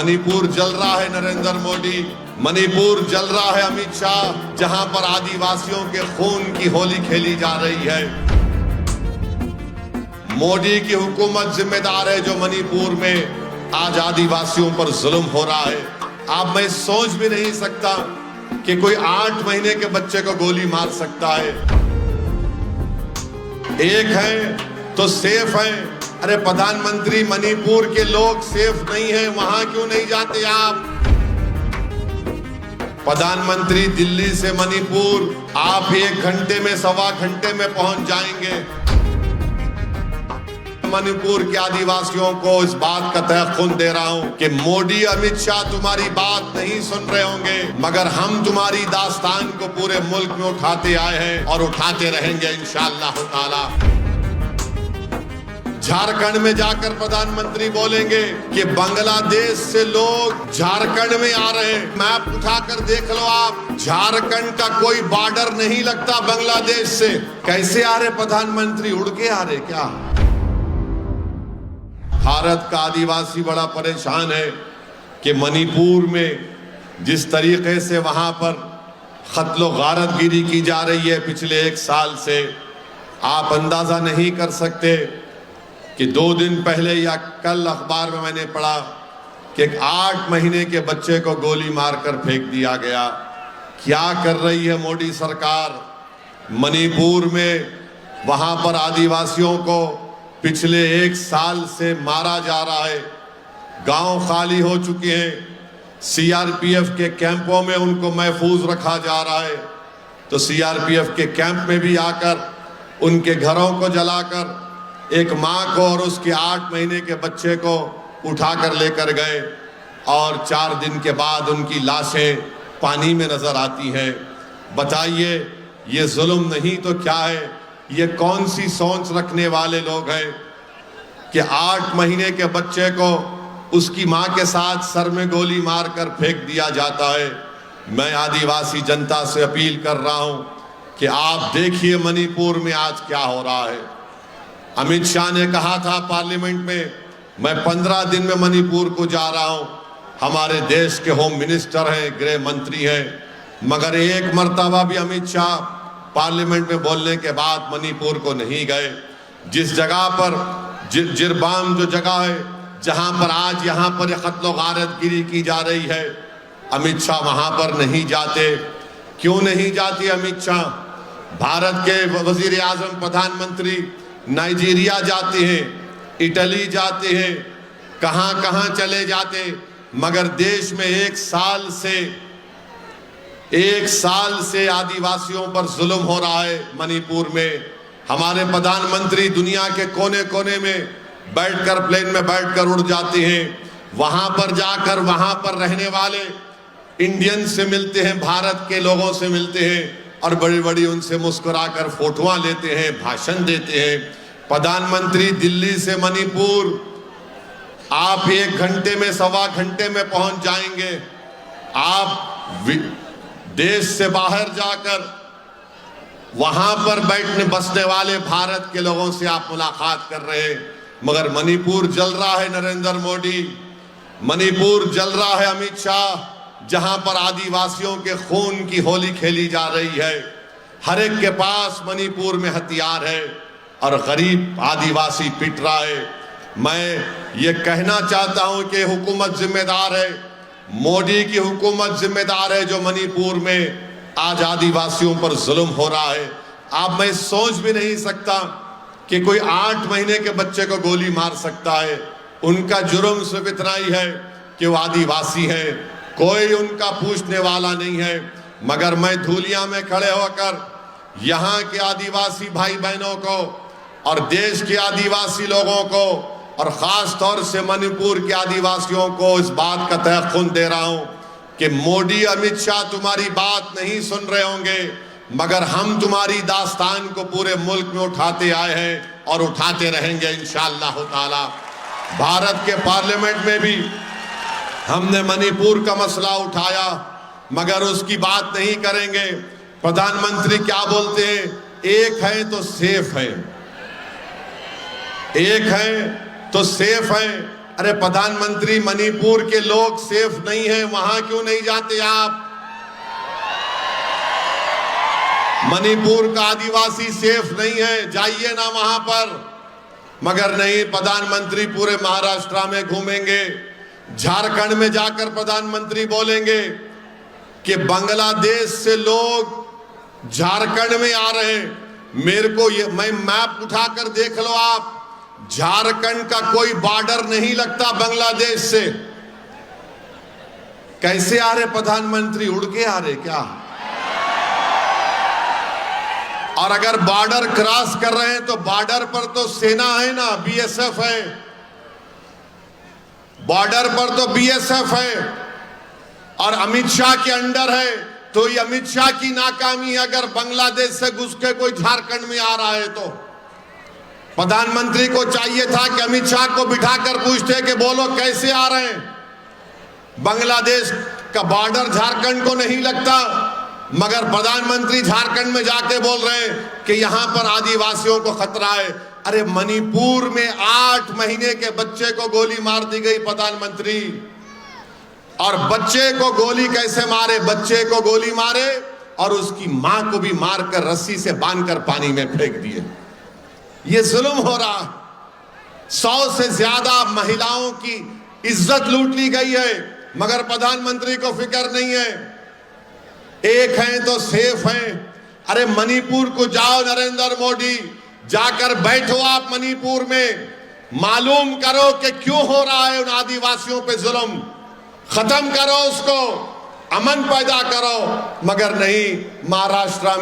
मणिपुर जल रहा है नरेंद्र मोदी, मणिपुर जल रहा है अमित शाह, जहां पर आदिवासियों के खून की होली खेली जा रही है। मोदी की हुकूमत जिम्मेदार है जो मणिपुर में आज आदिवासियों पर जुल्म हो रहा है। अब मैं सोच भी नहीं सकता कि कोई 8 महीने के बच्चे को गोली मार सकता है। एक है तो सेफ है। अरे प्रधानमंत्री, मणिपुर के लोग सेफ नहीं है, वहां क्यों नहीं जाते आप? प्रधानमंत्री, दिल्ली से मणिपुर आप 1 घंटे में, सवा घंटे में पहुंच जाएंगे। मणिपुर के आदिवासियों को इस बात का तयक़ुन दे रहा हूं कि मोदी, अमित शाह तुम्हारी बात नहीं सुन रहे होंगे, मगर हम तुम्हारी दास्तान को पूरे मुल्क में उठाते आए हैं और उठाते रहेंगे इंशाअल्लाह ताला। झारखंड में जाकर प्रधानमंत्री बोलेंगे कि बांग्लादेश से लोग झारखंड में आ रहे हैं। मैप उठाकर देख लो आप, झारखंड का कोई बॉर्डर नहीं लगता बांग्लादेश से। कैसे आ रहे प्रधानमंत्री? उड़ के आ रहे क्या? भारत का आदिवासी बड़ा परेशान है कि मणिपुर में जिस तरीके से वहां पर कत्लो गारतगिरी की जा रही है पिछले 1 साल से, आप अंदाजा नहीं कर सकते कि 2 दिन पहले या कल अखबार में मैंने पढ़ा कि एक 8 महीने के बच्चे को गोली मारकर फेंक दिया गया। क्या कर रही है मोदी सरकार? मणिपुर में वहां पर आदिवासियों को पिछले 1 साल से मारा जा रहा है। गांव खाली हो चुके हैं। सीआरपीएफ के कैंपों में उनको महफूज रखा जा रहा है। तो सीआरपीएफ के कैंप में भी आकर उनके घरों को जलाकर एक मां को और उसके 8 महीने के बच्चे को उठाकर लेकर गए और 4 दिन के बाद उनकी लाशें पानी में नजर आती हैं। बताइए, ये जुल्म नहीं तो क्या है? ये कौन सी सोच रखने वाले लोग हैं कि 8 महीने के बच्चे को उसकी मां के साथ सर में गोली मारकर फेंक दिया जाता है? मैं आदिवासी जनता से अपील कर रहा हूं कि आप देखिए मणिपुर में आज क्या हो रहा है। अमित शाह ने कहा था पार्लियामेंट में, मैं 15 दिन में मणिपुर को जा रहा हूं। हमारे देश के होम मिनिस्टर हैं, गृह मंत्री हैं, मगर एक मर्तबा भी अमित शाह पार्लियामेंट में बोलने के बाद मणिपुर को नहीं गए। जिस जगह पर जिरबाम जो जगह है जहां पर आज यहां पर कत्लो गारतगिरी की जा रही है, अमित शाह वहां पर नहीं जाते। क्यों नहीं जाती अमित शाह? भारत के वजीर आजम, प्रधानमंत्री नाइजीरिया जाते हैं, इटली जाते हैं, कहां कहां चले जाते, मगर देश में 1 साल से आदिवासियों पर जुल्म हो रहा है। मणिपुर में हमारे प्रधानमंत्री दुनिया के कोने कोने में बैठकर, प्लेन में बैठकर उड़ जाते हैं। वहां पर जाकर वहां पर रहने वाले इंडियन से मिलते हैं, भारत के लोगों से मिलते हैं और बड़ी बड़ी उनसे मुस्कुराकर फोटोआं लेते हैं, भाषण देते हैं। प्रधानमंत्री, दिल्ली से मणिपुर आप 1 घंटे में, सवा घंटे में पहुंच जाएंगे। आप देश से बाहर जाकर वहां पर बैठने बसने वाले भारत के लोगों से आप मुलाकात कर रहे हैं, मगर मणिपुर जल रहा है नरेंद्र मोदी, मणिपुर जल रहा है अमित शाह, जहां पर आदिवासियों के खून की होली खेली जा रही है। हर एक के पास मणिपुर में हथियार है और गरीब आदिवासी पिट रहा है। मैं ये कहना चाहता हूं कि हुकूमत जिम्मेदार है, मोदी की हुकूमत जिम्मेदार है जो मणिपुर में आज आदिवासियों पर जुल्म हो रहा है। अब मैं सोच भी नहीं सकता कि कोई 8 महीने के बच्चे को गोली मार सकता है। उनका जुर्म सिर्फ इतना ही है कि वो आदिवासी है, कोई उनका पूछने वाला नहीं है। मगर मैं धूलिया में खड़े होकर यहाँ के आदिवासी भाई बहनों को और देश के आदिवासी लोगों को और खास तौर से मणिपुर के आदिवासियों को इस बात का तयक़ुन दे रहा हूं कि मोदी, अमित शाह तुम्हारी बात नहीं सुन रहे होंगे, मगर हम तुम्हारी दास्तान को पूरे मुल्क में उठाते आए हैं और उठाते रहेंगे इंशाअल्लाह ताला। भारत के पार्लियामेंट में भी हमने मणिपुर का मसला उठाया, मगर उसकी बात नहीं करेंगे। प्रधानमंत्री क्या बोलते हैं? एक है तो सेफ है, एक है तो सेफ है। अरे प्रधानमंत्री, मणिपुर के लोग सेफ नहीं है, वहां क्यों नहीं जाते आप? मणिपुर का आदिवासी सेफ नहीं है, जाइए ना वहां पर। मगर नहीं, प्रधानमंत्री पूरे महाराष्ट्र में घूमेंगे, झारखंड में जाकर प्रधानमंत्री बोलेंगे कि बांग्लादेश से लोग झारखंड में आ रहे हैं। मेरे को ये, मैं मैप उठाकर देख लो आप, झारखंड का कोई बॉर्डर नहीं लगता बांग्लादेश से। कैसे आ रहे प्रधानमंत्री? उड़ के आ रहे क्या? और अगर बॉर्डर क्रॉस कर रहे हैं तो बॉर्डर पर तो सेना है ना, बीएसएफ है, बॉर्डर पर तो बीएसएफ है और अमित शाह के अंडर है। तो ये अमित शाह की नाकामी है अगर बांग्लादेश से घुस के कोई झारखंड में आ रहा है तो। प्रधानमंत्री को चाहिए था कि अमित शाह को बिठाकर पूछते कि बोलो कैसे आ रहे हैं। बांग्लादेश का बॉर्डर झारखंड को नहीं लगता, मगर प्रधानमंत्री झारखंड में जाके बोल रहे हैं कि यहां पर आदिवासियों को खतरा है। अरे मणिपुर में 8 महीने के बच्चे को गोली मार दी गई प्रधानमंत्री। और बच्चे को गोली कैसे मारे? बच्चे को गोली मारे और उसकी मां को भी मारकर रस्सी से बांधकर पानी में फेंक दिए। ये जुल्म हो रहा। 100 से ज्यादा महिलाओं की इज्जत लूट ली गई है, मगर प्रधानमंत्री को फिक्र नहीं है। एक हैं तो सेफ हैं। अरे मणिपुर को जाओ नरेंद्र मोदी, जाकर बैठो आप मणिपुर में, मालूम करो कि क्यों हो रहा है उन आदिवासियों पे जुल्म, खत्म करो उसको, अमन पैदा करो। मगर नहीं, महाराष्ट्र